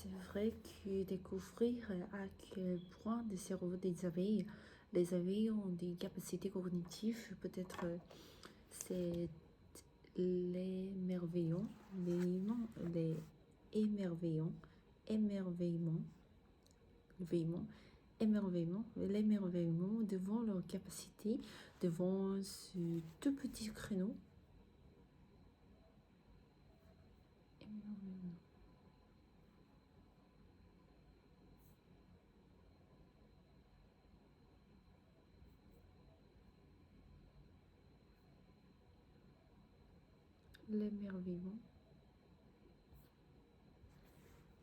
C'est vrai que découvrir à quel point le cerveau des abeilles, les abeilles ont des capacités cognitives, peut-être c'est l'émerveillant, les émerveillant, émerveillement, l'émerveillement devant leur capacité, devant ce tout petit créneau. Émerveillement. L'émerveillement.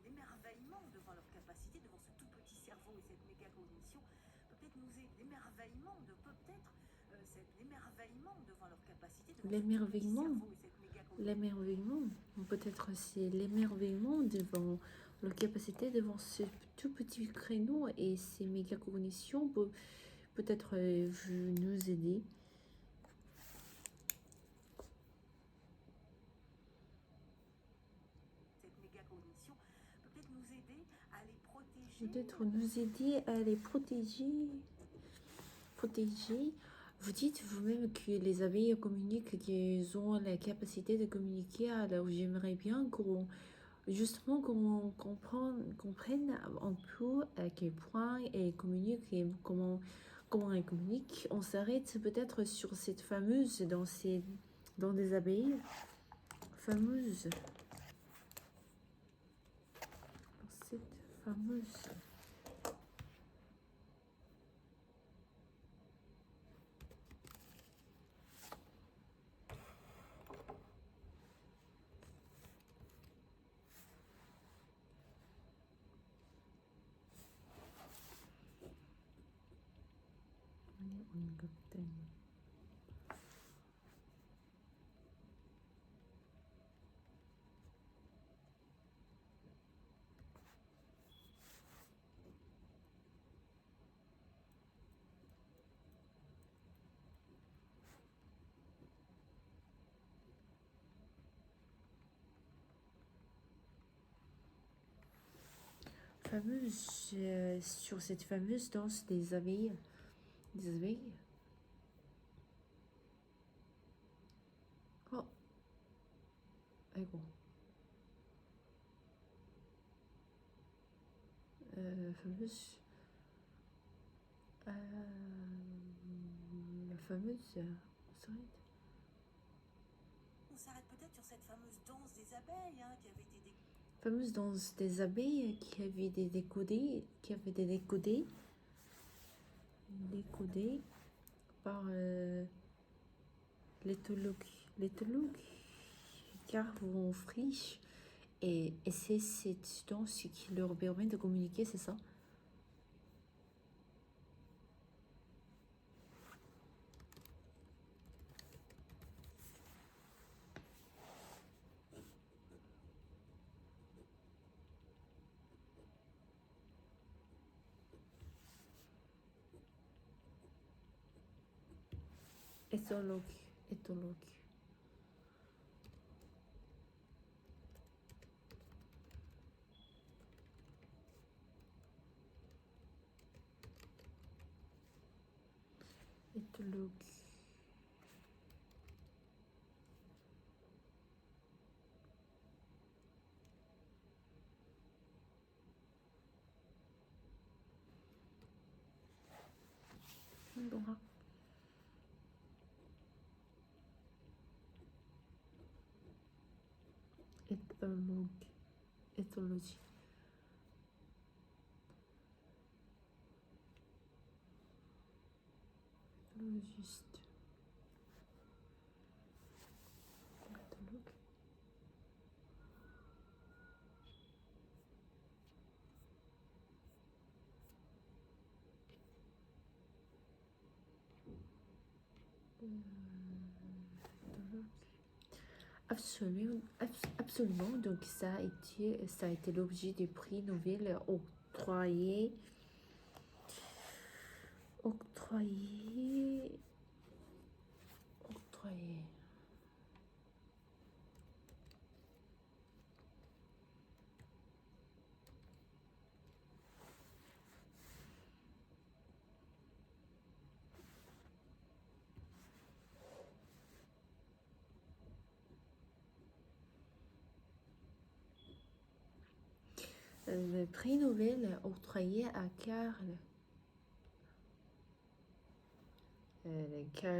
L'émerveillement devant leur capacité, devant ce tout petit cerveau et cette méga cognition, peut-être nous aider. L'émerveillement de peut-être l'émerveillement devant leur capacité, devant ce tout petit cerveau et cette méga cognition. L'émerveillement, peut-être c'est l'émerveillement devant leur capacité, devant ce tout petit créneau et ces méga cognitions peut-être nous aider. Cette méga cognition peut-être nous aider à les protéger. Peut-être nous aider à les protéger. Protéger. Vous dites vous-même que les abeilles communiquent, qu'elles ont la capacité de communiquer. Alors j'aimerais bien qu'on comprenne un peu à quel point elles communiquent et comment elles communiquent. On s'arrête peut-être sur cette fameuse dans des abeilles fameuse. Cette fameuse. Sur cette fameuse danse des abeilles. Des abeilles. Oh. Aigua. Fameuse. La fameuse. On s'arrête peut-être sur cette fameuse danse des abeilles qui avait été Fameuse danse des abeilles qui avait été décodée par l'éthologue Carl von Frisch et c'est cette danse qui leur permet de communiquer, c'est ça? Éthologue. Éthologie. Éthologiste. Éthologue. Absolument. Donc ça a été l'objet du prix Nobel octroyé Le prix Nobel octroyé à Karl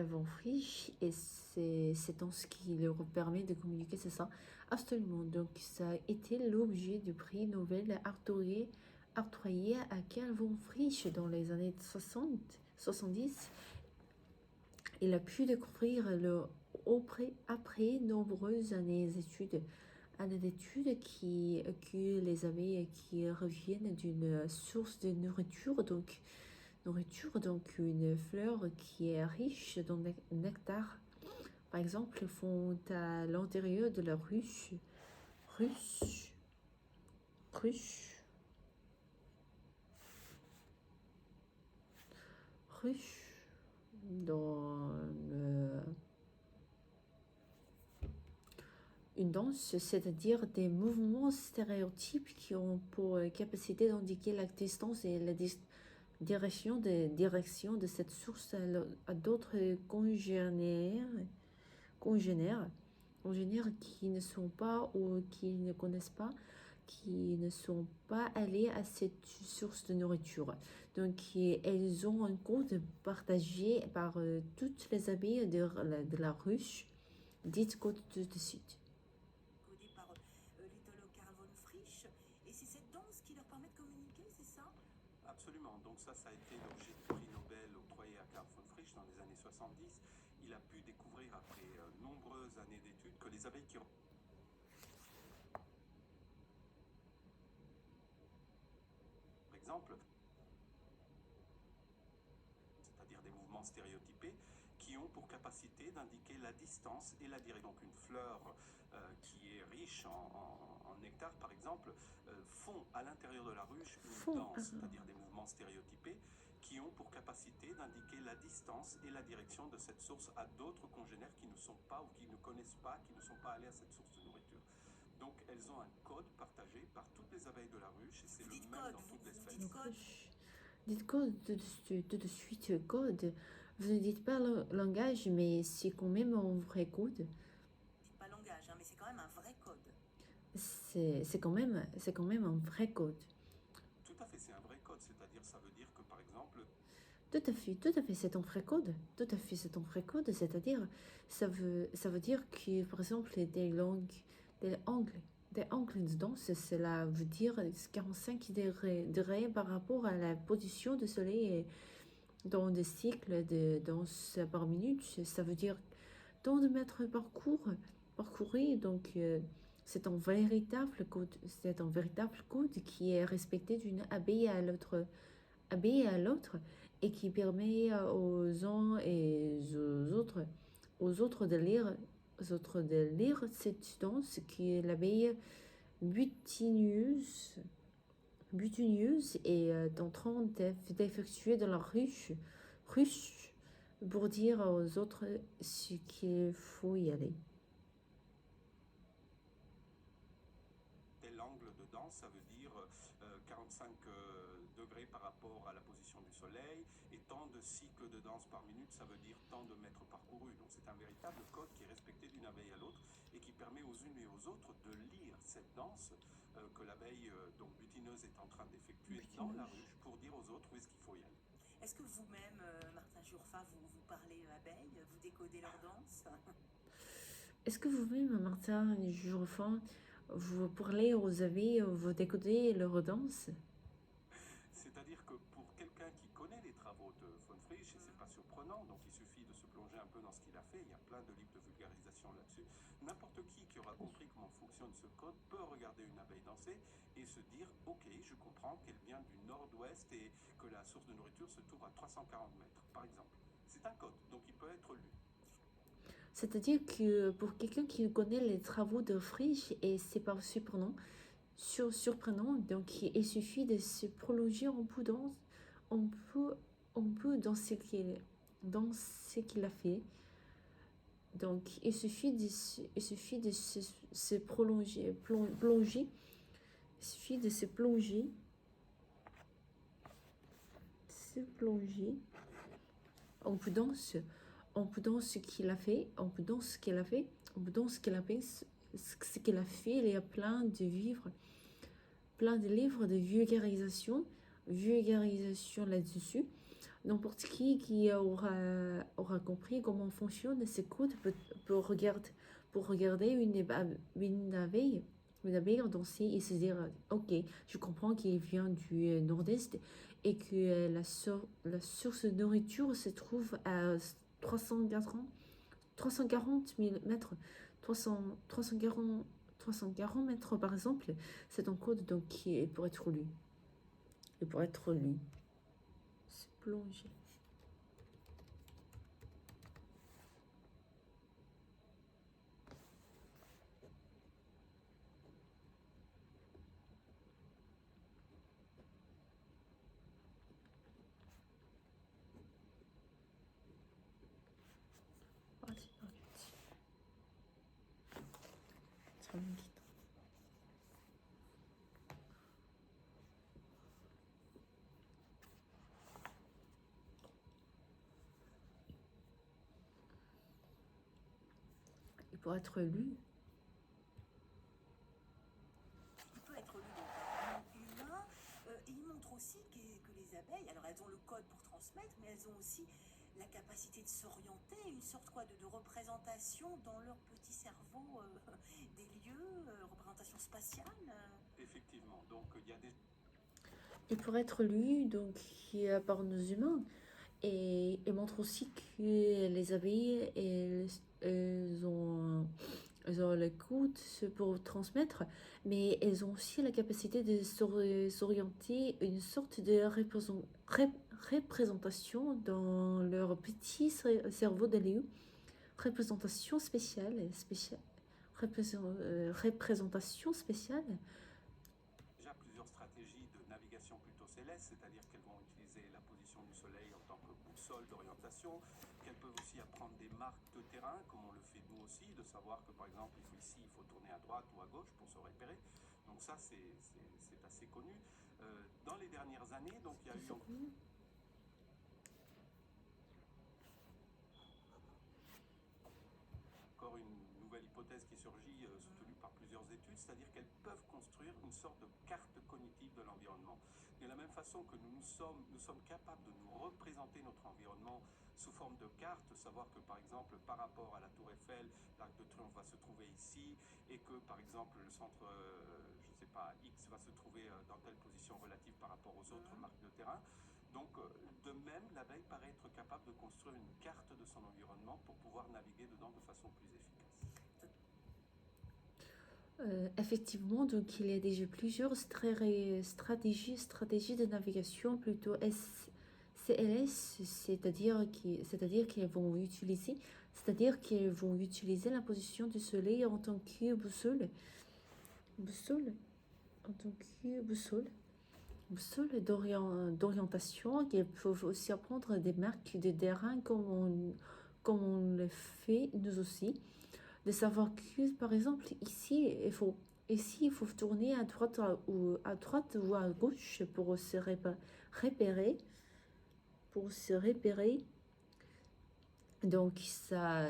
von Frisch, et c'est dans ce qui leur permet de communiquer, c'est ça, absolument. Donc ça a été l'objet du prix Nobel octroyé à Karl von Frisch dans les années 70. Il a pu découvrir après nombreuses années d'études, que les abeilles qui reviennent d'une source de nourriture, donc une fleur qui est riche dans le nectar, par exemple, font à l'intérieur de la ruche, ruche, ruche, dans une danse, c'est-à-dire des mouvements stéréotypes qui ont pour capacité d'indiquer la distance et la direction de cette source à d'autres congénères qui ne sont pas ou qui ne connaissent pas, qui ne sont pas allés à cette source de nourriture. Donc, elles ont un code partagé par toutes les abeilles de la ruche, dite code de suite. Codé par l'éthologue Karl von Frisch. Et c'est cette danse qui leur permet de communiquer, c'est ça? Absolument. Donc ça a été l'objet du prix Nobel octroyé à Karl von Frisch dans les années 70. Il a pu découvrir après nombreuses années d'études que les abeilles qui ont... Par exemple, c'est-à-dire des mouvements stéréotypés qui ont pour capacité d'indiquer la distance et la direction. Donc une fleur qui est riche en nectar, par exemple, font à l'intérieur de la ruche une danse, c'est-à-dire des mouvements stéréotypés qui ont pour capacité d'indiquer la distance et la direction de cette source à d'autres congénères qui ne sont pas ou qui ne connaissent pas, qui ne sont pas allés à cette source de nourriture. Donc elles ont un code partagé par toutes les abeilles de la ruche et c'est le même dans toutes les espèces. Dites code tout de suite, code. Vous ne dites pas langage, mais c'est quand même un vrai code. Dites pas langage, hein, mais c'est quand même un vrai code. C'est quand même un vrai code. Tout à fait, c'est un vrai code, c'est-à-dire ça veut dire que par exemple... Tout à fait, c'est un vrai code. Tout à fait, c'est un vrai code, c'est-à-dire ça veut dire que par exemple des angles de danse, cela veut dire 45 degrés par rapport à la position du soleil dans des cycles de danse par minute. Ça veut dire tant de mètres parcourus, donc c'est un véritable code qui est respecté d'une abeille à l'autre et qui permet aux uns et aux autres de lire cette danse qui est l'abeille butineuse est en train d'effectuer dans la ruche pour dire aux autres ce qu'il faut y aller. L'angle de danse, ça veut dire 45 degrés par rapport à la position du soleil, et tant de cycles de danse par minute, ça veut dire tant de mètres parcourus. Donc c'est un véritable code qui est respecté d'une abeille à l'autre et qui permet aux unes et aux autres de lire cette danse que l'abeille donc butineuse est en train d'effectuer dans la ruche pour dire aux autres où est-ce qu'il faut y aller. Est-ce que vous-même, Martin Jurfa, vous parlez abeilles, vous décodez leur danse? Est-ce que vous-même, Martin Jurfa, vous parlez aux abeilles, vous décodez leur danse? C'est-à-dire que pour quelqu'un qui connaît les travaux de von Frisch, et c'est pas surprenant, donc il suffit de se plonger un peu dans ce qu'il a fait, il y a plein de livres de vulgarisation là-dessus. N'importe qui aura compris comment fonctionne ce code peut regarder une abeille danser et se dire ok, je comprends qu'elle vient du nord-ouest et que la source de nourriture se trouve à 340 mètres, par exemple. C'est un code, donc il peut être lu. C'est-à-dire que pour quelqu'un qui connaît les travaux de Frisch, et c'est pas surprenant, donc il suffit de se prolonger en prudence, on peut dans ce qu'il a fait. Donc il suffit de se prolonger, plonger, il suffit de se plonger en prudence, ce qu'il a fait, ce qu'il a fait. Il y a plein de livres plein de livres de vulgarisation là-dessus. N'importe qui aura compris comment fonctionne ces codes pour regarder une abeille danser et se dire, ok, je comprends qu'il vient du nord-est et que la source de nourriture se trouve à 340 000 mètres, 340 mètres par exemple. C'est un code donc qui est pour être lu. Et pour être lu. C'est plongé. Ah, c'est pas petit. C'est vraiment petit. Et pour être lu, Il peut être lu donc par un humain. Et il montre aussi que les abeilles, alors elles ont le code pour transmettre, mais elles ont aussi la capacité de s'orienter, une sorte quoi de représentation dans leur petit cerveau des lieux, représentation spatiale. Effectivement, donc il y a des... et pour être lu donc par nos humains, et montre aussi que les abeilles, elles ont l'écoute pour transmettre, mais elles ont aussi la capacité de s'orienter, une sorte de représentation dans leur petit cerveau d'aléu, représentation représentation spéciale. Déjà plusieurs stratégies de navigation plutôt céleste, c'est-à-dire qu'elles vont utiliser la position du soleil en tant que boussole d'orientation, qu'elles peuvent aussi apprendre des marques de terrain, comme on le fait nous aussi, de savoir que par exemple il faut tourner à droite ou à gauche pour se repérer. Donc ça c'est assez connu. Dans les dernières années, donc il y a eu encore une nouvelle hypothèse qui surgit, soutenue par plusieurs études, c'est-à-dire qu'elles peuvent construire une sorte de carte cognitive de l'environnement. De la même façon que nous sommes capables de nous représenter notre environnement sous forme de carte, savoir que par exemple par rapport à la Tour Eiffel, l'Arc de Triomphe va se trouver ici, et que par exemple le centre, je ne sais pas, X va se trouver dans telle position relative par rapport aux autres marques de terrain. Donc, de même, l'abeille paraît être capable de construire une carte de son environnement pour pouvoir naviguer dedans de façon plus efficace. Effectivement, donc il y a déjà plusieurs stratégies de navigation plutôt CLS, c'est-à-dire qu'ils vont utiliser la position du soleil en tant que boussole d'orientation, qui peuvent aussi apprendre des marques de terrain comme on le fait nous aussi. De savoir que, par exemple, ici, il faut tourner à droite ou à gauche pour se repérer. Pour se repérer. Donc, ça,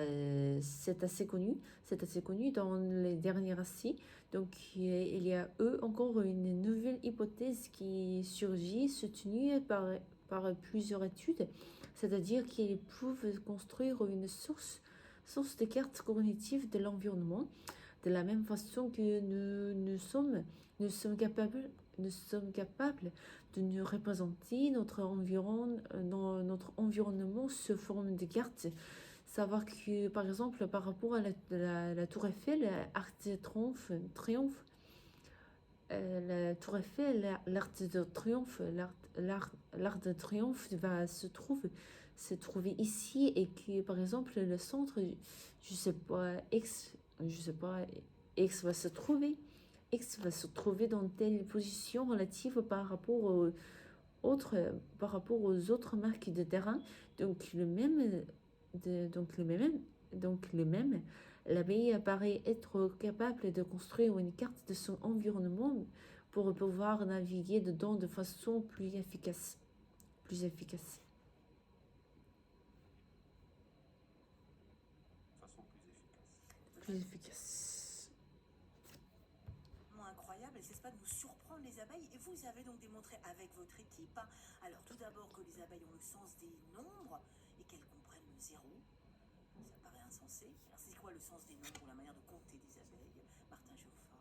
c'est assez connu. C'est assez connu dans les dernières années. Donc, il y a encore une nouvelle hypothèse qui surgit, soutenue par plusieurs études. C'est-à-dire qu'ils peuvent construire une source de carte cognitive de l'environnement, de la même façon que nous sommes capables de nous représenter notre environnement sous forme de carte. Savoir que, par exemple, par rapport à la Tour Eiffel, l'Arc de Triomphe, la Tour Eiffel, l'Arc de Triomphe va se trouver ici, et que par exemple le centre, je sais pas, X va se trouver dans telle position relative par rapport aux autres marques de terrain. Donc le même, l'abeille apparaît être capable de construire une carte de son environnement pour pouvoir naviguer dedans de façon plus efficace. Incroyable. ne cesse pas de nous surprendre les abeilles et vous avez donc démontré avec votre équipe, hein, alors tout d'abord que les abeilles ont le sens des nombres et qu'elles comprennent le zéro. Ça paraît insensé. Alors c'est quoi le sens des nombres ou la manière de compter des abeilles, Martin Geoffroy?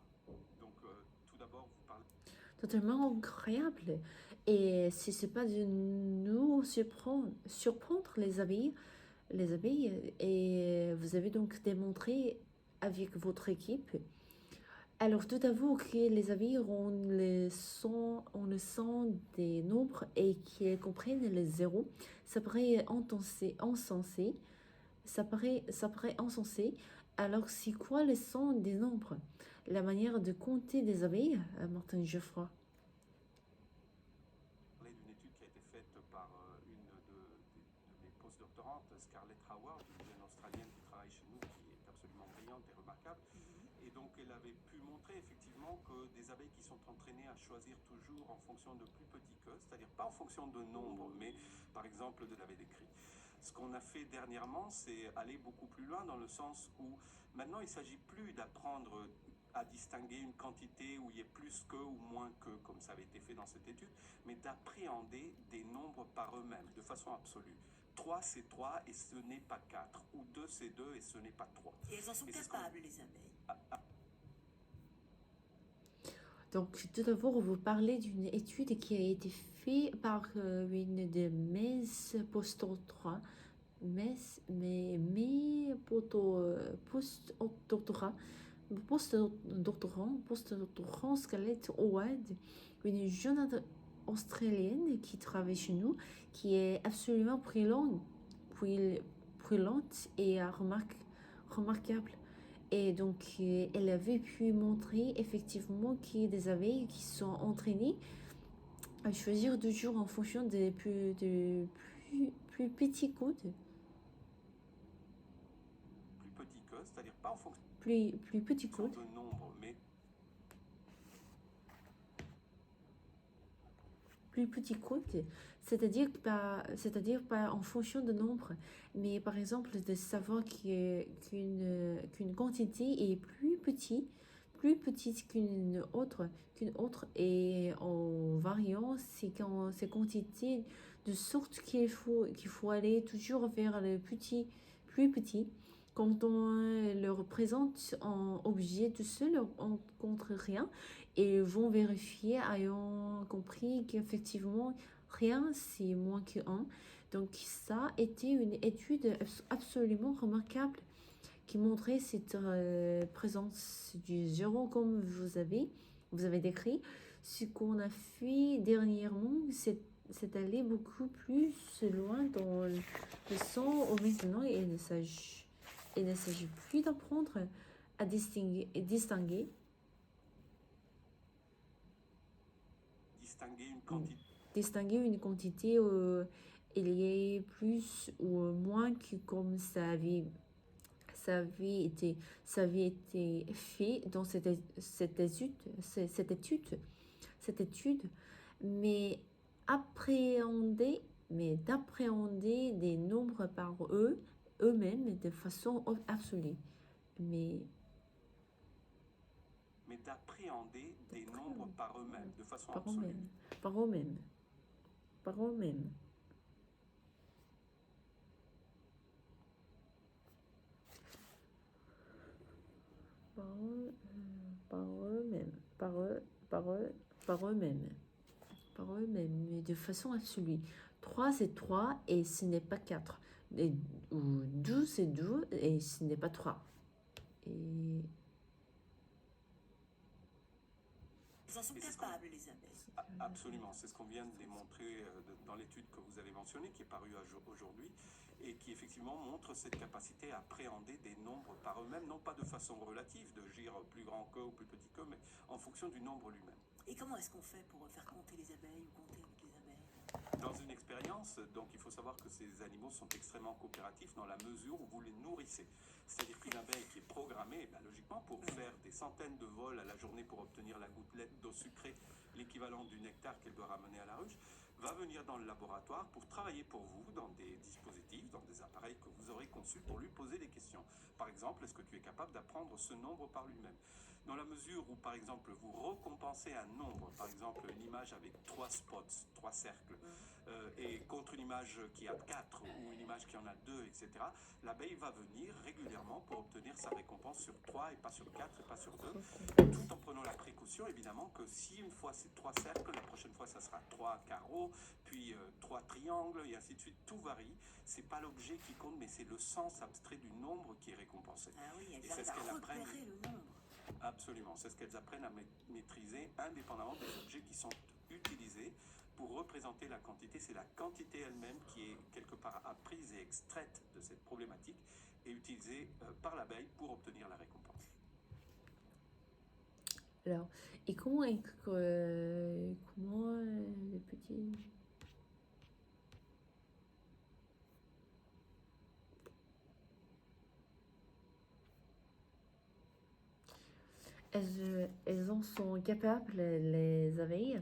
Donc, tout d'abord, vous parlez Totalement incroyable. Et si c'est pas de nous surprendre les abeilles, et vous avez donc démontré avec votre équipe. Alors, tout d'abord que les abeilles ont le son des nombres et qu'ils comprennent les zéros, ça paraît insensé. Ça paraît insensé. Alors, c'est quoi le son des nombres? La manière de compter des abeilles, Martin Geoffroy. d'une étude qui a été faite par une de mes postdoctorantes, Scarlett Howard, une jeune Australienne qui travaille chez nous, qui est absolument brillante et remarquable. Et donc, elle avait pu montrer effectivement que des abeilles qui sont entraînées à choisir toujours en fonction de plus petits qu'eux, c'est-à-dire pas en fonction de nombre, mais par exemple de l'avait décrit. Ce qu'on a fait dernièrement, c'est aller beaucoup plus loin dans le sens où maintenant il ne s'agit plus d'apprendre à distinguer une quantité où il y ait plus que ou moins que, comme ça avait été fait dans cette étude, mais d'appréhender des nombres par eux-mêmes, de façon absolue. 3 c'est 3 et ce n'est pas 4, ou 2 c'est 2 et ce n'est pas 3. Et elles en sont capables, les abeilles. Donc, tout d'abord, vous parlez d'une étude qui a été faite par une de mes postdoctorats, postdoctorant Scarlett Howard, une jeune australienne qui travaille chez nous, qui est absolument brillante et remarquable. Et donc, elle avait pu montrer effectivement qu'il y a des abeilles qui sont entraînées à choisir toujours en fonction des plus petits codes. Plus petit que, c'est-à-dire pas en fonction Plus petits codes. de nombre, mais Plus petit codes, c'est-à-dire pas en fonction de nombre, mais par exemple de savoir qu'une quantité est plus petite qu'une autre, et en variant ces quantités, de sorte qu'il faut aller toujours vers le plus petit. Quand on le représente en objet tout seul, on ne compte rien, et vont vérifier ayant compris qu'effectivement rien c'est moins que 1. Donc ça a été une étude absolument remarquable qui montrait cette présence du zéro comme vous avez décrit. Ce qu'on a fait dernièrement, c'est aller beaucoup plus loin dans le son au maintenant, et il ne s'agit plus d'apprendre à distinguer distinguer une quantité. il y ait plus ou moins que comme ça avait été fait dans cette étude, mais d'appréhender des nombres par eux-mêmes de façon absolue. Mais d'appréhender des nombres par eux-mêmes, de façon par absolue. eux-mêmes, par eux-mêmes, par eux-mêmes. Par eux-mêmes, par eux-mêmes, mais de façon absolue. 3 c'est 3 et ce n'est pas 4. Et 12 c'est 12 et ce n'est pas 3. Et Elles en sont capables, les abeilles. Absolument, c'est ce qu'on vient de démontrer dans l'étude que vous avez mentionnée, qui est parue aujourd'hui, et qui effectivement montre cette capacité à appréhender des nombres par eux-mêmes, non pas de façon relative, de dire plus grand que ou plus petit que, mais en fonction du nombre lui-même. Et comment est-ce qu'on fait pour faire compter les abeilles ou compter avec les abeilles? Dans une expérience, donc il faut savoir que ces animaux sont extrêmement coopératifs dans la mesure où vous les nourrissez. C'est-à-dire qu'une abeille qui est programmée, logiquement, pour faire des centaines de vols à la journée pour obtenir la gouttelette d'eau sucrée, l'équivalent du nectar qu'elle doit ramener à la ruche, va venir dans le laboratoire pour travailler pour vous dans des dispositifs, dans des appareils que vous aurez conçus pour lui poser des questions. Par exemple, est-ce que tu es capable d'apprendre ce nombre par lui-même? Dans la mesure où, par exemple, vous récompensez un nombre, par exemple une image avec 3 spots, 3 cercles, et contre une image qui a 4 ou une image qui en a 2, etc., l'abeille va venir régulièrement pour obtenir sa récompense sur 3 et pas sur 4 et pas sur 2, tout en prenant la précaution évidemment que si une fois c'est 3 cercles, la prochaine fois ça sera 3 carreaux, puis 3 triangles et ainsi de suite, tout varie. C'est pas l'objet qui compte, mais c'est le sens abstrait du nombre qui est récompensé. Ah oui, elles Et c'est ce arrivent à qu'elles apprennent. repérer le nombre. Absolument, c'est ce qu'elles apprennent à maîtriser indépendamment des objets qui sont utilisés pour représenter la quantité. C'est la quantité elle-même qui est quelque part apprise et extraite de cette problématique et utilisée par l'abeille pour obtenir la récompense. Alors, et comment les petits... Elles en sont capables, les abeilles?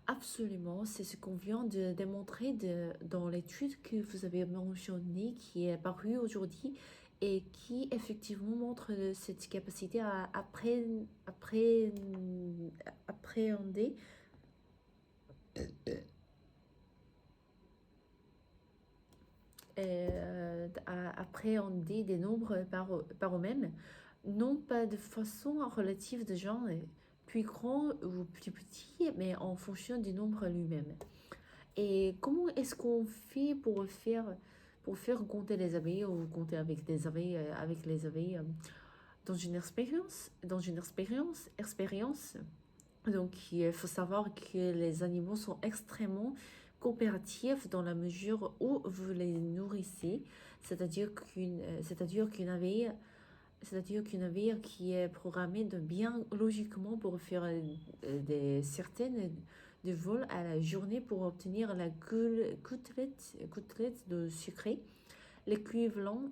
Absolument, c'est ce qu'on vient de démontrer dans l'étude que vous avez mentionnée, qui est parue aujourd'hui et qui effectivement montre cette capacité à appréhender à appréhender des nombres par eux-mêmes, non pas de façon relative de genre, plus grand ou plus petit, mais en fonction du nombre lui-même. Et comment est-ce qu'on fait pour faire compter les abeilles ou compter avec les abeilles expérience. Donc, il faut savoir que les animaux sont extrêmement coopératifs dans la mesure où vous les nourrissez, c'est-à-dire qu'une abeille qui est programmée de bien logiquement pour faire des certaines de vol à la journée pour obtenir la gouttelette de sucré, l'équivalent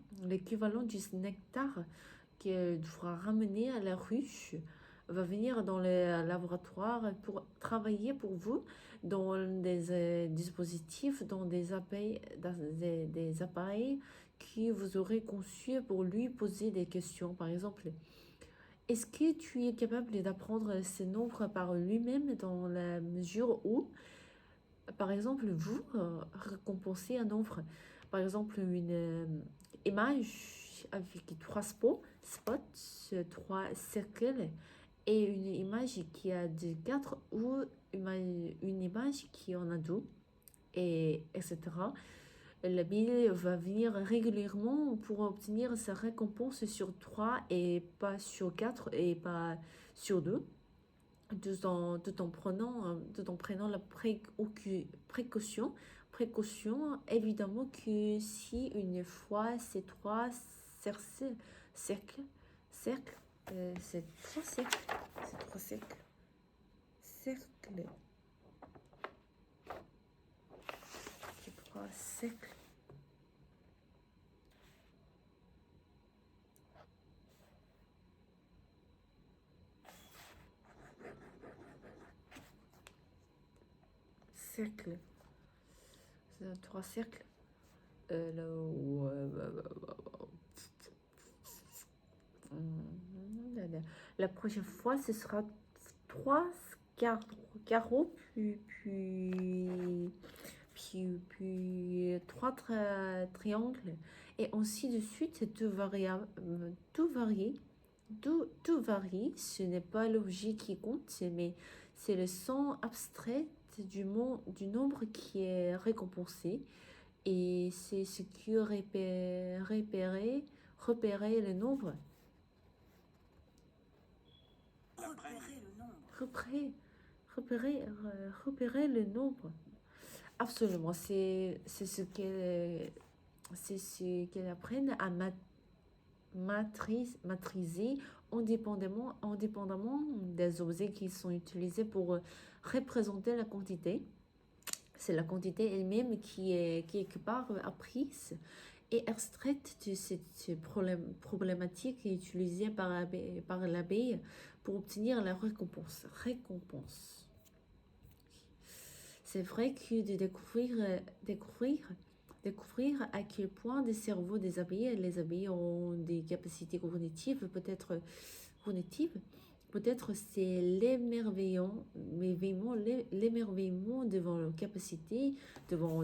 du nectar qu'elle devra ramener à la ruche, va venir dans le laboratoire pour travailler pour vous dans des dispositifs, dans des appareils que vous aurez conçus pour lui poser des questions. Par exemple, est-ce que tu es capable d'apprendre ces nombres par lui-même dans la mesure où, par exemple, vous récompensez un nombre, par exemple une image avec 3 spots, 3 cercles, et une image qui a de 4 ou une image qui en a 2, et etc. L'abeille va venir régulièrement pour obtenir sa récompense sur 3 et pas sur 4 et pas sur 2, tout en prenant la précaution, évidemment que si une fois ces 3 cercles, c'est 3 cercles, cercles, c'est 3 cercles. La prochaine fois, ce sera 3 carreaux, puis 3 triangles, et ainsi de suite, tout varie. Tout varie, ce n'est pas l'objet qui compte, mais c'est le sens abstrait du nombre qui est récompensé. Et c'est ce qui repérer le nombre. Repérer le nombre. Absolument, c'est ce qu'elles apprennent à maîtriser indépendamment des objets qui sont utilisés pour représenter la quantité. C'est la quantité elle-même qui est quelque part apprise et extraite de cette problématique utilisée par l'abeille pour obtenir la récompense. C'est vrai que de découvrir à quel point le cerveau des abeilles, les abeilles ont des capacités cognitives, peut-être cognitives, peut-être c'est l'émerveillement devant leur capacité, devant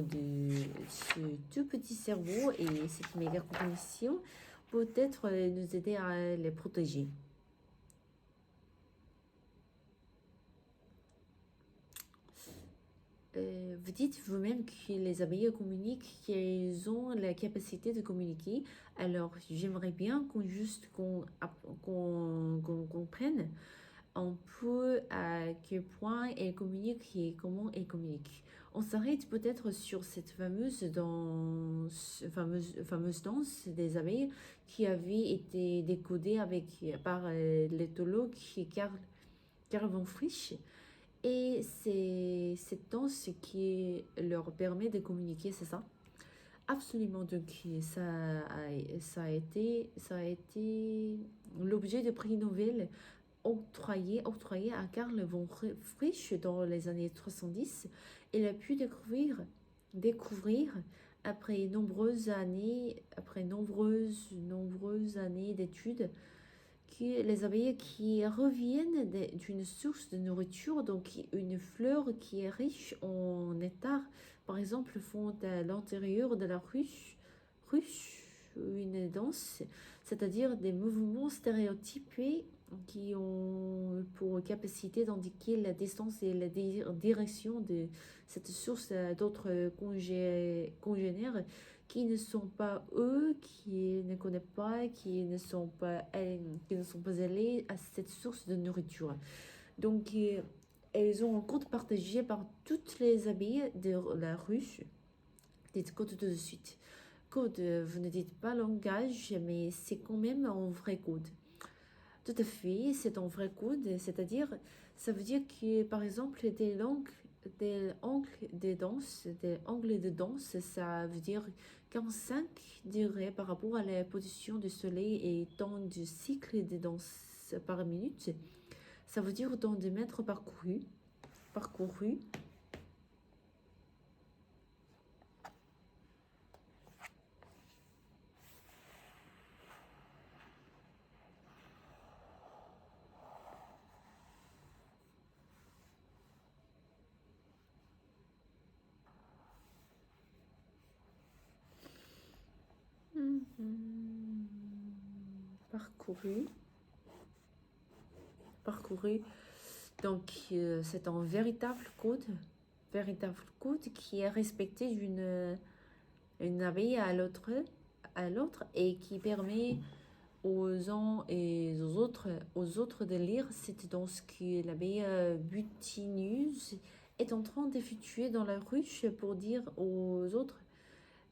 ce tout petit cerveau et cette méga cognition, peut-être nous aider à les protéger. Vous dites vous-même que les abeilles communiquent, qu'elles ont la capacité de communiquer. Alors, j'aimerais bien qu'on comprenne un peu à quel point elles communiquent et comment elles communiquent. On s'arrête peut-être sur cette fameuse danse des abeilles qui avait été décodée par l'éthologue Karl von Frisch. Et c'est cette danse qui leur permet de communiquer, c'est ça? Absolument, donc ça a été l'objet de prix Nobel octroyé à Karl von Frisch dans les années 70. Il a pu découvrir après nombreuses années d'études, que les abeilles qui reviennent d'une source de nourriture, donc une fleur qui est riche en nectar, par exemple, font à l'intérieur de la ruche une danse, c'est-à-dire des mouvements stéréotypés qui ont pour capacité d'indiquer la distance et la direction de cette source à d'autres congénères qui ne sont pas eux, qui ne connaissent pas, qui ne sont pas allés à cette source de nourriture. Donc, elles ont un code partagé par toutes les abeilles de la ruche. Dites code tout de suite. Code, vous ne dites pas langage, mais c'est quand même un vrai code. Tout à fait, c'est un vrai code, c'est-à-dire, ça veut dire que, par exemple, des angles de danse, ça veut dire 45 degrés par rapport à la position du soleil et temps du cycle de danse par minute. Ça veut dire temps de mètres parcourus. Parcouru. Donc, c'est un véritable code qui est respecté d'une abeille à l'autre et qui permet aux uns et aux autres de lire cette danse que l'abeille butineuse est en train d'effectuer dans la ruche pour dire aux autres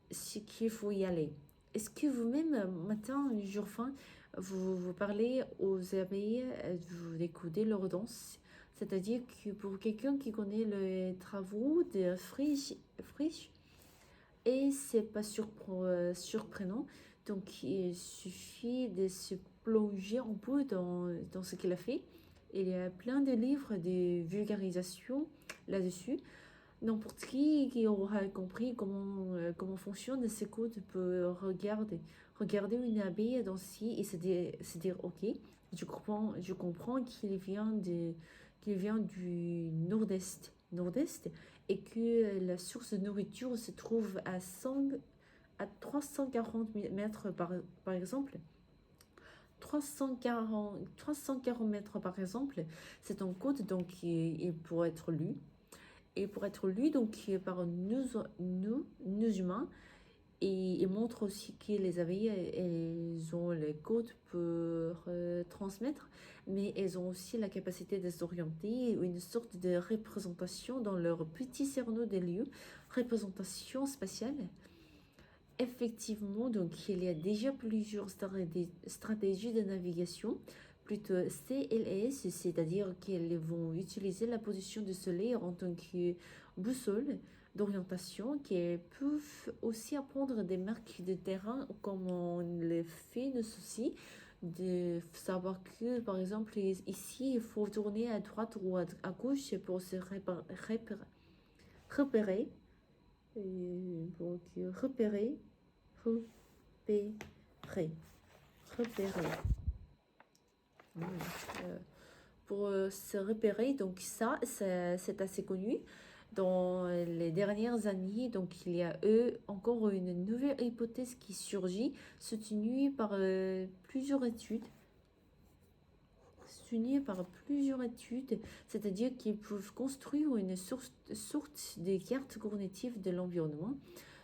ce qu'il faut y aller. Est-ce que vous-même, matin, jour fin, vous parlez aux abeilles, vous décodez leur danse? C'est-à-dire que pour quelqu'un qui connaît les travaux de Frisch, et c'est pas surprenant, donc il suffit de se plonger un peu dans ce qu'il a fait. Il y a plein de livres de vulgarisation là-dessus. N'importe qui aura compris comment fonctionne ces codes peut regarder une abeille danser et se dire ok, je comprends qu'il vient du nord-est et que la source de nourriture se trouve à 340 mètres par exemple. 340 mètres par exemple, c'est un code, donc il pourrait être lu. Et pour être lu donc par nous humains, et il montre aussi que les abeilles, elles ont les codes pour transmettre, mais elles ont aussi la capacité de s'orienter, une sorte de représentation dans leur petit cerveau des lieux, représentation spatiale. Effectivement, donc il y a déjà plusieurs stratégies de navigation, plutôt CLS, c'est-à-dire qu'elles vont utiliser la position du soleil en tant que boussole d'orientation, qu'elles peuvent aussi apprendre des marques de terrain comme on le fait nous aussi, de savoir que par exemple ici il faut tourner à droite ou à gauche pour se repérer. Donc repérer. pour se repérer. Donc ça, c'est assez connu. Dans les dernières années, donc il y a encore une nouvelle hypothèse qui surgit, soutenue par plusieurs études. C'est-à-dire qu'ils peuvent construire une sorte de carte cognitive de l'environnement,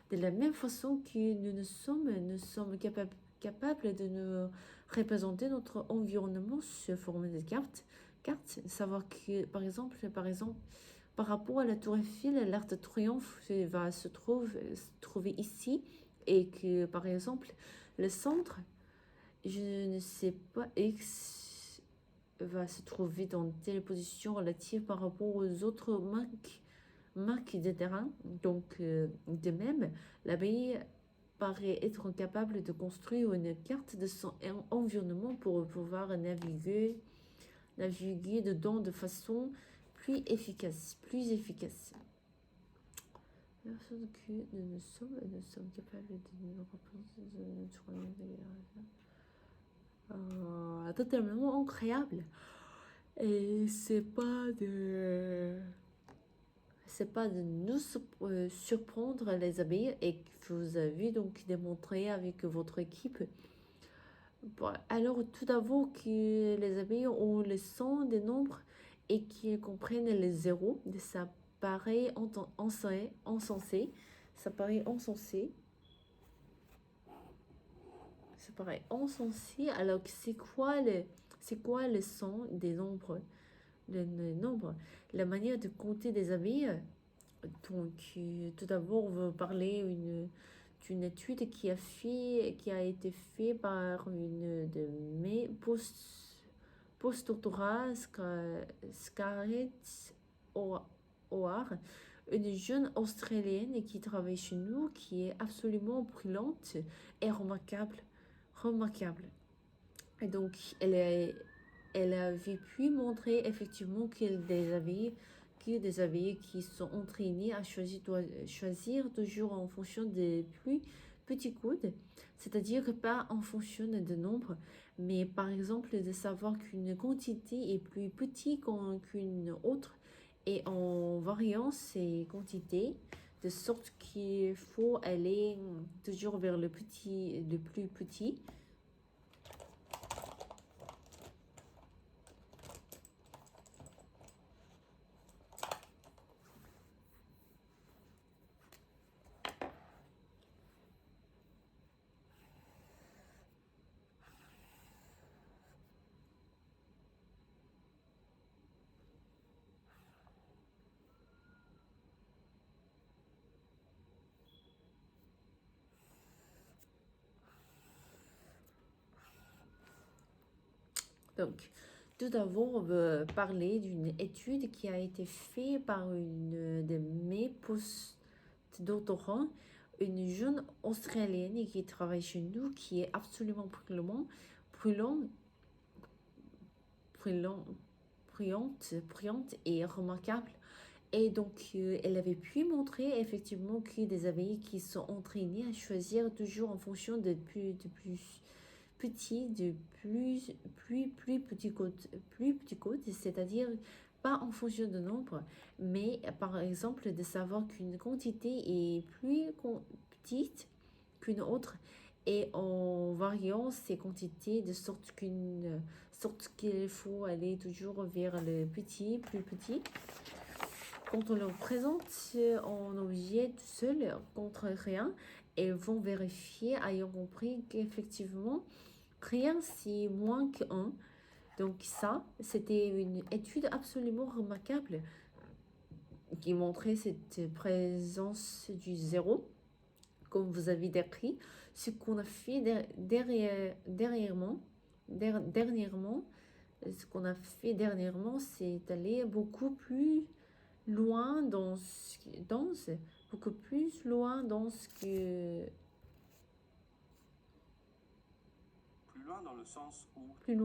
de la même façon que nous sommes capables de nous représenter notre environnement sous forme de carte. Savoir que, par exemple, par rapport à la Tour Eiffel, l'Arc de Triomphe va se trouver ici, et que, par exemple, le centre, je ne sais pas, X va se trouver dans telle position relative par rapport aux autres marques de terrain. Donc, de même, l'abeille paraît être capable de construire une carte de son environnement pour pouvoir naviguer dedans de façon plus efficace. Personne que nous sommes capables de nous représenter totalement incroyable. Et c'est pas de nous surprendre les abeilles, et que vous avez donc démontré avec votre équipe. Bon, alors tout d'abord que les abeilles ont le sens des nombres et qu'ils comprennent les zéros, ça paraît encensé. Ça paraît encensé. Alors que c'est quoi le sens des nombres? Le nombre, la manière de compter des abeilles. Donc, tout d'abord, on va parler d'une étude qui a été faite par une de mes postdoctorats, Scarlett O'Hare, une jeune Australienne qui travaille chez nous, qui est absolument brillante et remarquable. Et donc, elle avait pu montrer effectivement des abeilles qui sont entraînées à choisir toujours en fonction des plus petits coudes, c'est-à-dire que pas en fonction de nombre, mais par exemple de savoir qu'une quantité est plus petite qu'une autre, et en variant ces quantités, de sorte qu'il faut aller toujours vers le plus petit. Donc, tout d'abord, on veut parler d'une étude qui a été faite par une de mes postdoctorants, une jeune Australienne qui travaille chez nous, qui est absolument brillante et remarquable. Et donc, elle avait pu montrer effectivement que des abeilles qui sont entraînées à choisir toujours en fonction de plus petit code, c'est-à-dire pas en fonction de nombre, mais par exemple de savoir qu'une quantité est plus petite qu'une autre, et en variant ces quantités de sorte qu'il faut aller toujours vers le plus petit. Quand on leur présente en objet tout seul contre rien, elles vont vérifier, ayant compris qu'effectivement rien c'est moins qu'un. Donc ça, c'était une étude absolument remarquable qui montrait cette présence du zéro, comme vous avez décrit. Ce qu'on a fait dernièrement, c'est aller beaucoup plus loin beaucoup plus loin dans ce que... Plus loin dans le sens où... Plus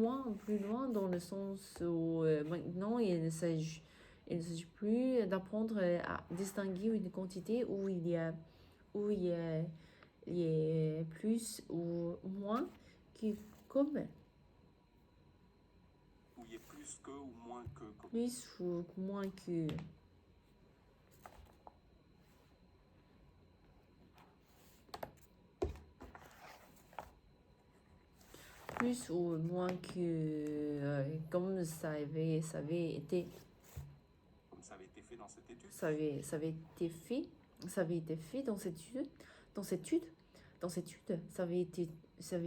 loin dans le sens où maintenant il ne s'agit plus d'apprendre à distinguer une quantité où il y a plus ou moins, qui comme... Où voyez plus que ou moins que. Plus ou moins que. Plus ou moins que. Comme ça avait été. Comme ça avait été fait dans cette étude. Ça avait été fait dans cette étude. Ça avait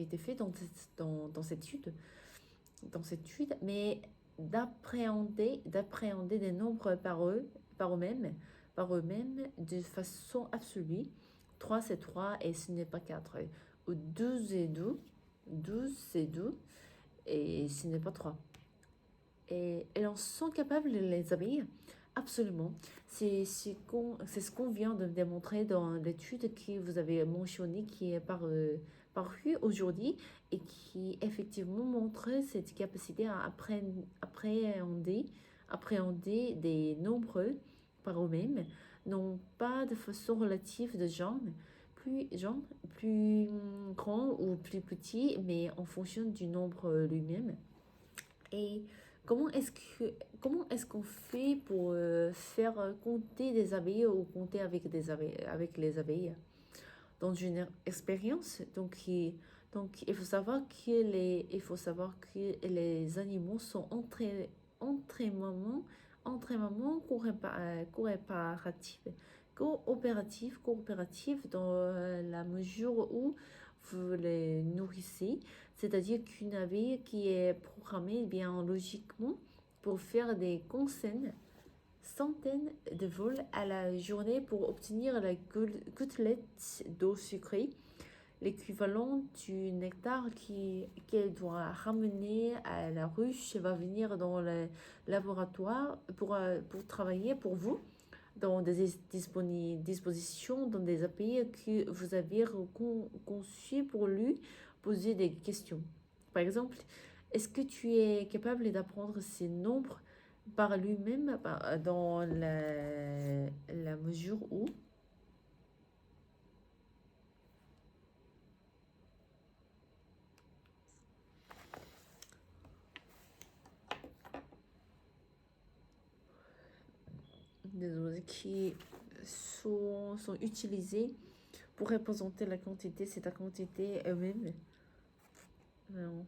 été fait dans cette étude. Dans cette étude, mais d'appréhender des nombres par eux-mêmes de façon absolue. 3 c'est 3 et ce n'est pas 4. Ou 12 et 2, 12 c'est 2 et ce n'est pas 3. Et elles en sont capables, les abeilles. Absolument. C'est ce qu'on vient de démontrer dans l'étude que vous avez mentionnée, qui est parue aujourd'hui et qui effectivement montre cette capacité à appréhender des nombres par eux-mêmes, non pas de façon relative de plus grand ou plus petit, mais en fonction du nombre lui-même. Et comment est-ce qu'on fait pour faire compter des abeilles ou compter avec les abeilles dans une expérience? Donc il faut savoir que les animaux sont entraînement coopératif dans la mesure où vous les nourrissez, c'est-à-dire qu'une abeille qui est programmée bien logiquement pour faire des centaines de vols à la journée pour obtenir la gouttelette d'eau sucrée, l'équivalent du nectar qu'elle doit ramener à la ruche, va venir dans le laboratoire pour travailler pour vous dans des dispositions, dans des API que vous avez conçues pour lui poser des questions. Par exemple, est-ce que tu es capable d'apprendre ces nombres par lui-même dans la mesure où qui sont utilisés pour représenter la quantité, c'est la quantité elle-même. Non.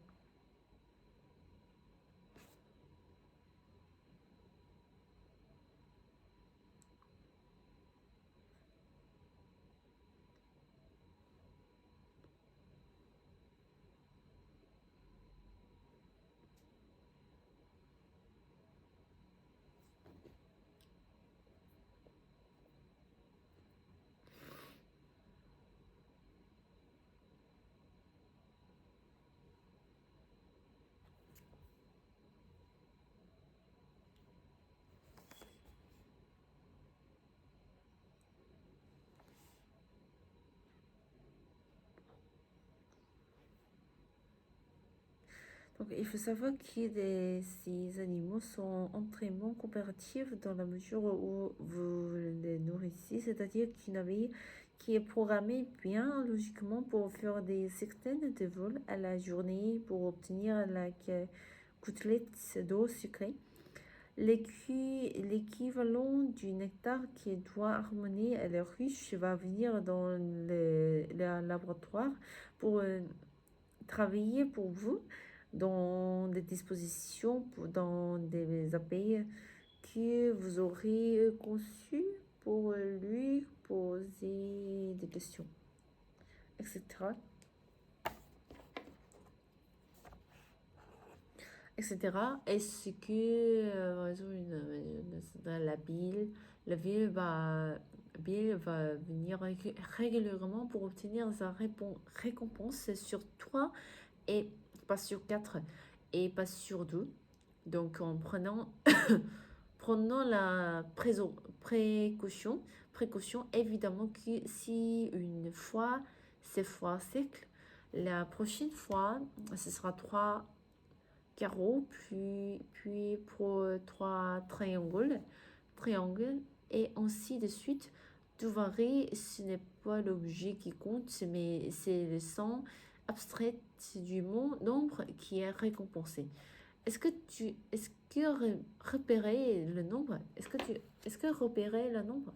Donc, il faut savoir que ces animaux sont entraînement coopératifs dans la mesure où vous les nourrissez, c'est-à-dire qu'une abeille qui est programmée bien logiquement pour faire des centaines de vols à la journée pour obtenir la gouttelette d'eau sucrée. L'équivalent du nectar qui doit harmonier à la ruche va venir dans le laboratoire pour travailler pour vous dans des dispositions, dans des abeilles que vous aurez conçues pour lui poser des questions, etc. etc. Est-ce que la ville va venir régulièrement pour obtenir sa récompense sur 3 et pas sur 4 et pas sur 2. Donc en prenant la précaution, évidemment que si une fois c'est fois cycle, la prochaine fois ce sera 3 carreaux, puis pour 3 triangles, et ainsi de suite. Tout varie, ce n'est pas l'objet qui compte, mais c'est le sens abstrait du nombre qui est récompensé. est-ce que repérer le nombre, est-ce que repérer le nombre,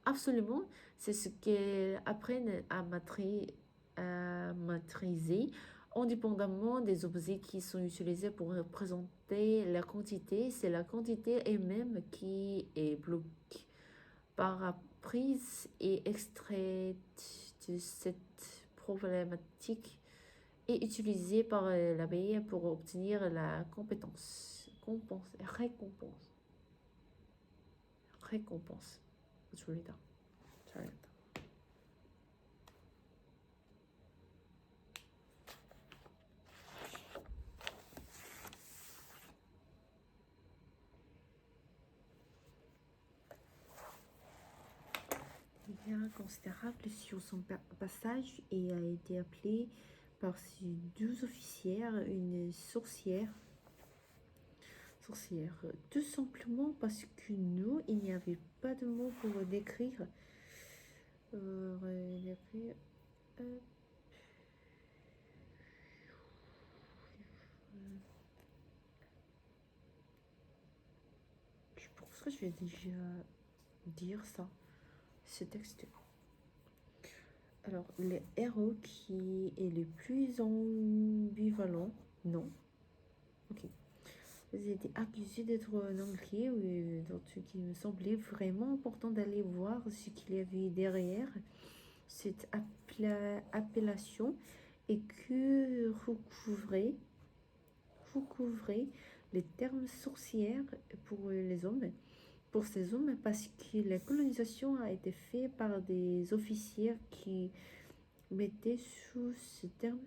absolument, c'est ce qu'elles apprennent à maîtriser, indépendamment des objets qui sont utilisés pour représenter la quantité. C'est la quantité elle-même qui est bloquée par prise et extraite de cette problématique et utilisée par l'abeille pour obtenir la récompense. Let's read that. Sorry. Il est considérable sur son passage et a été appelé par ses 2 officières une sorcière. Tout simplement parce que nous, il n'y avait pas de mots pour décrire. Je pense que je vais déjà dire ça, ce texte. Alors, le héros qui est le plus ambivalent, non. Ok. J'ai été accusée d'être un anglais, donc ce qui me semblait vraiment important d'aller voir ce qu'il y avait derrière cette appellation et que recouvrait les termes sorcières pour les hommes. Pour ces hommes, parce que la colonisation a été faite par des officiers qui mettaient sous ce terme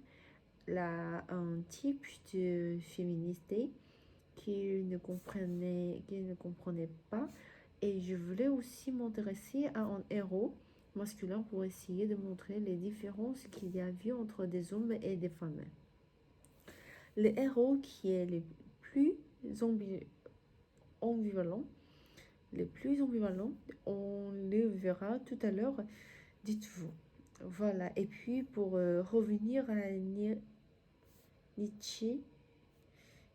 un type de féminité qu'ils ne comprenaient pas. Et je voulais aussi m'intéresser à un héros masculin pour essayer de montrer les différences qu'il y avait entre des hommes et des femmes. Le héros qui est le plus ambivalent, on le verra tout à l'heure, dites-vous. Voilà, et puis pour revenir à Nietzsche,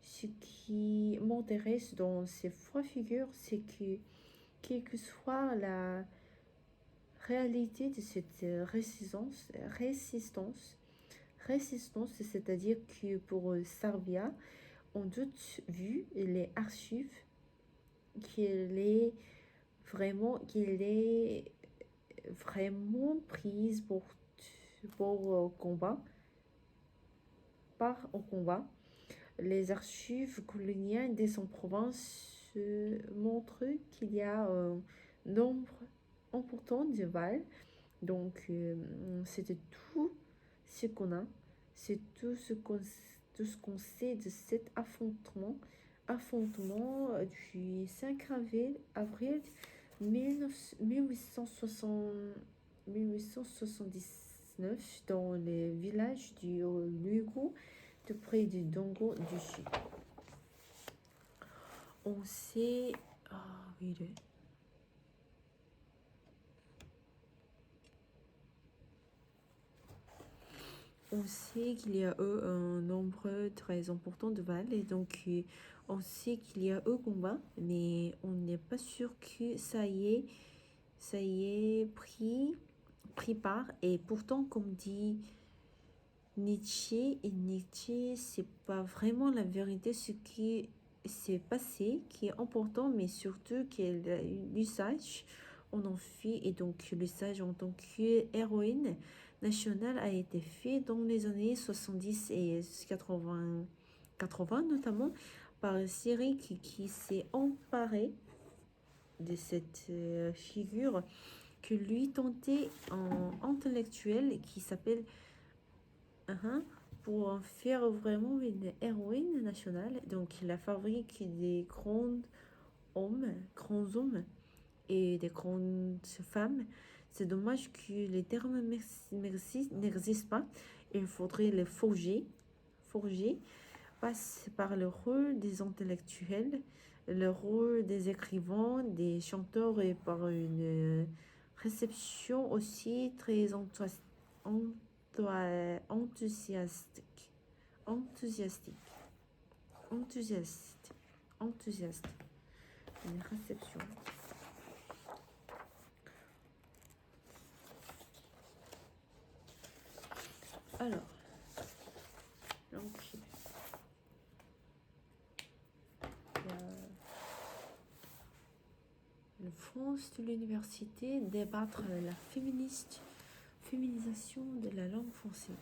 ce qui m'intéresse dans ces 3 figures, c'est que quelle que soit la réalité de cette résistance, c'est-à-dire que pour Sarvia, on doute vu les archives qu'elle est vraiment prise au combat. Les archives coloniales de son province montrent qu'il y a un nombre important de Val. Donc, c'était tout ce qu'on a. C'est tout ce qu'on sait de cet affrontement du 5 avril 1879 dans le village du Lugo, de près du Dongo du Sud. On sait... On sait qu'il y a eu un nombre très important de Val et donc on sait qu'il y a eu combat, mais on n'est pas sûr que ça y est pris part. Et pourtant, comme dit Nietzsche, c'est pas vraiment la vérité ce qui s'est passé qui est important, mais surtout que l'usage on en fait, et donc l'usage en tant qu'héroïne nationale a été fait dans les années 70 et 80 notamment par une série qui s'est emparée de cette figure que lui tentait en intellectuel qui s'appelle pour en faire vraiment une héroïne nationale. Donc la fabrique des grands hommes et des grandes femmes. C'est dommage que les termes n'existent pas. Il faudrait les forger passe par le rôle des intellectuels, le rôle des écrivains, des chanteurs et par une réception aussi très enthousiastique. enthousiaste, enthousiaste, une réception. Alors, donc, il y a le France de l'université débattre la féminisation de la langue française.